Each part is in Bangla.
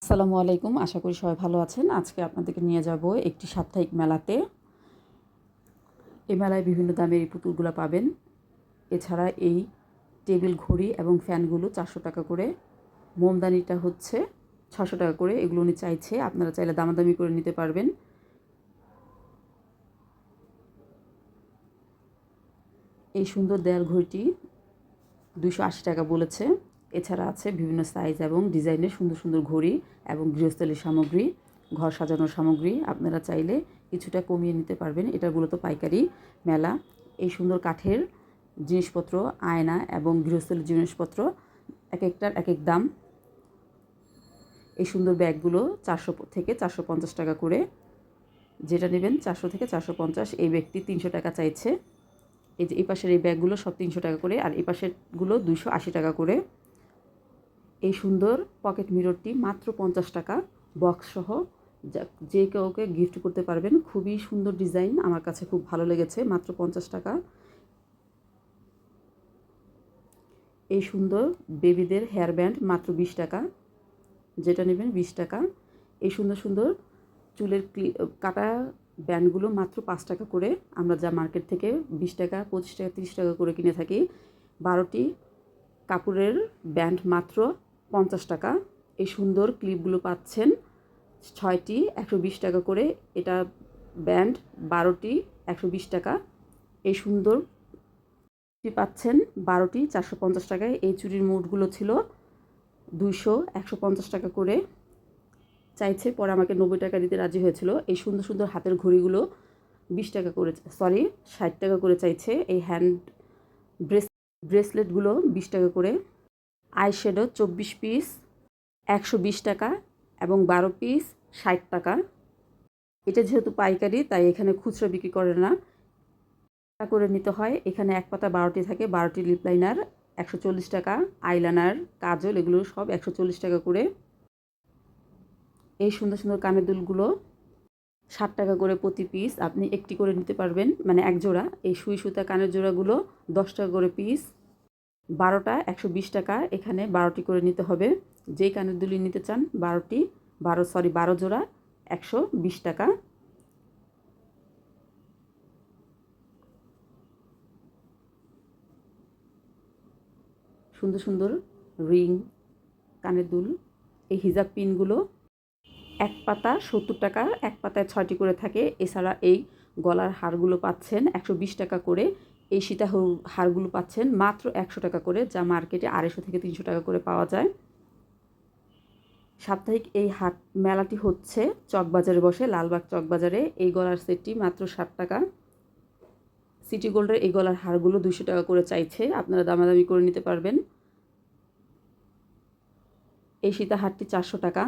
আসসালামু আলাইকুম। আশা করি সবাই ভালো আছেন। আজকে আপনাদেরকে নিয়ে যাব একটি সাপ্তাহিক মেলাতে। এই মেলায় বিভিন্ন দামের এই পুতুলগুলো পাবেন। এছাড়া এই টেবিল ঘড়ি এবং ফ্যানগুলো 400 টাকা করে, মোমদানিটা হচ্ছে 600 টাকা করে। এগুলো উনি চাইছে, আপনারা চাইলে দামাদামি করে নিতে পারবেন। এই সুন্দর দেয়াল ঘড়িটি 280 টাকা বলেছে। এছাড়া আছে বিভিন্ন সাইজ এবং ডিজাইনের সুন্দর সুন্দর ঘড়ি এবং গৃহস্থলীর সামগ্রী, ঘর সাজানোর সামগ্রী। আপনারা চাইলে কিছুটা কমিয়ে নিতে পারবেন। এটা মূলত পাইকারি মেলা। এই সুন্দর কাঠের জিনিসপত্র, আয়না এবং গৃহস্থলীর জিনিসপত্র এক একটার এক এক দাম। এই সুন্দর ব্যাগগুলো 400 থেকে 450 টাকা করে। যেটা নেবেন 400 থেকে 450। এই ব্যক্তি 300 টাকা চাইছে। এই যে এই পাশের এই ব্যাগগুলো সব 300 টাকা করে, আর এই পাশেরগুলো 280 টাকা করে। এই সুন্দর পকেট মিররটি মাত্র 50 টাকা, বক্স সহ। যে কাউকে গিফট করতে পারবেন। খুবই সুন্দর ডিজাইন, আমার কাছে খুব ভালো লেগেছে। মাত্র 50 টাকা। এই সুন্দর বেবিদের হেয়ার ব্যান্ড মাত্র 20 টাকা, যেটা নেবেন 20 টাকা। এই সুন্দর সুন্দর চুলের কাটা ব্যান্ডগুলো মাত্র 5 টাকা করে। আমরা যা মার্কেট থেকে 20 টাকা, 25 টাকা, 30 টাকা করে কিনে থাকি। 12টি কাপড়ের ব্যান্ড মাত্র 50 টাকা। এই সুন্দর ক্লিপগুলো পাচ্ছেন 6টি 120 টাকা করে। এটা ব্যান্ড 12টি 120 টাকা। এই সুন্দর পাচ্ছেন 12টি 450 টাকায়। এই চুড়ির মুঠগুলো ছিল 150 টাকা করে চাইছে, পরে আমাকে 90 টাকা দিতে রাজি হয়েছিল। এই সুন্দর সুন্দর হাতের ঘড়িগুলো 20 টাকা করে, 60 টাকা করে চাইছে। এই হ্যান্ড ব্রেসলেটগুলো 20 টাকা করে। আই শ্যাডো 24 পিস 120 টাকা এবং 12 পিস 60 টাকা। এটা যেহেতু পাইকারি, তাই এখানে খুচরা বিক্রি করে না, করে নিতে হয়। এখানে এক পাতা 12টি থাকে। 12টি লিপ লাইনার 140 টাকা, আইলাইনার, কাজল এগুলো সব 140 টাকা করে। এই সুন্দর সুন্দর কানের দুলগুলো 60 টাকা করে প্রতি পিস। আপনি একটি করে নিতে পারবেন, মানে এক জোড়া। এই সুই সুতা কানের জোড়াগুলো 10 টাকা করে পিস। 12টা 120 টাকা। এখানে 12টি করে নিতে হবে। যেই কানের দুলি নিতে চান 12 জোড়া 120 টাকা। সুন্দর সুন্দর রিং, কানের দুল। এই হিজাব পিনগুলো এক পাতা 70 টাকা, এক পাতায় 6টি করে থাকে। এছাড়া এই গলার হারগুলো পাচ্ছেন 120 টাকা করে। এই সীতা হারগুলো পাচ্ছেন মাত্র 100 টাকা করে, যা মার্কেটে 250 থেকে 300 টাকা করে পাওয়া যায়। সাপ্তাহিক এই হাট মেলাটি হচ্ছে চকবাজারে বসে, লালবাগ চকবাজারে। এই গলার সেটটি মাত্র 60 টাকা। সিটি গোল্ডের এই গলার হারগুলো 200 টাকা করে চাইছে, আপনারা দামাদামি করে নিতে পারবেন। এই সীতা হারটি 400 টাকা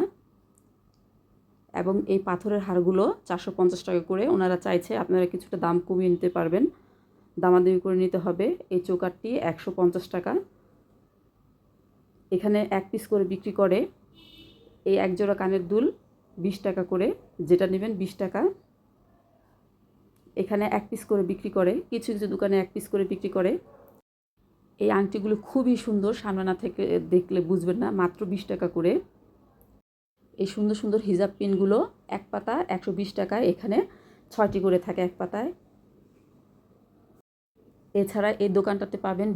এবং এই পাথরের হারগুলো 450 টাকা করে ওনারা চাইছে, আপনারা কিছুটা দাম কমিয়ে নিতে পারবেন, দামাদামি করে নিতে হবে। এই চোকারটি 150 টাকা। এখানে এক পিস করে বিক্রি করে। এই এক জোড়া কানের দুল 20 টাকা করে, যেটা নেবেন 20 টাকা। এখানে এক পিস করে বিক্রি করে, কিছু কিছু দোকানে এক পিস করে বিক্রি করে। এই আংটিগুলো খুবই সুন্দর, সামনে না থেকে দেখলে বুঝবেন না, মাত্র 20 টাকা করে। এই সুন্দর সুন্দর হিজাব পিনগুলো এক পাতা 120 টাকায়। এখানে 6টি করে থাকে এক পাতায়। এছাড়া এই দোকানটাতে পাবেন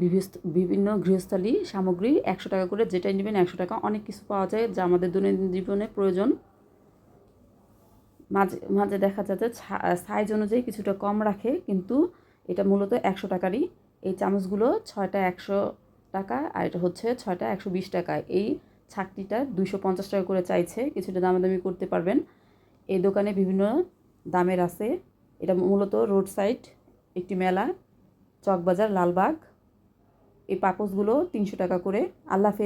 বিভিন্ন গৃহস্থালী সামগ্রী 100 টাকা করে, যেটাই নেবেন 100 টাকা। অনেক কিছু পাওয়া যায় যা আমাদের দৈনন্দিন জীবনে প্রয়োজন। মাঝে মাঝে দেখা যাচ্ছে সাইজ অনুযায়ী কিছুটা কম রাখে, কিন্তু এটা মূলত 100 টাকারই। এই চামচগুলো 6টা 100 টাকা, আর এটা হচ্ছে 6টা 120 টাকা। এই ছাকনিটা 250 টাকা করে চাইছে, কিছুটা দামাদামি করতে পারবেন। এই দোকানে বিভিন্ন দামের আছে। এটা মূলত রোড সাইড একটি মেলা, চকবাজার, লালবাগ। এই পাপোশগুলো 300 টাকা করে। আল্লাহ হাফেজ।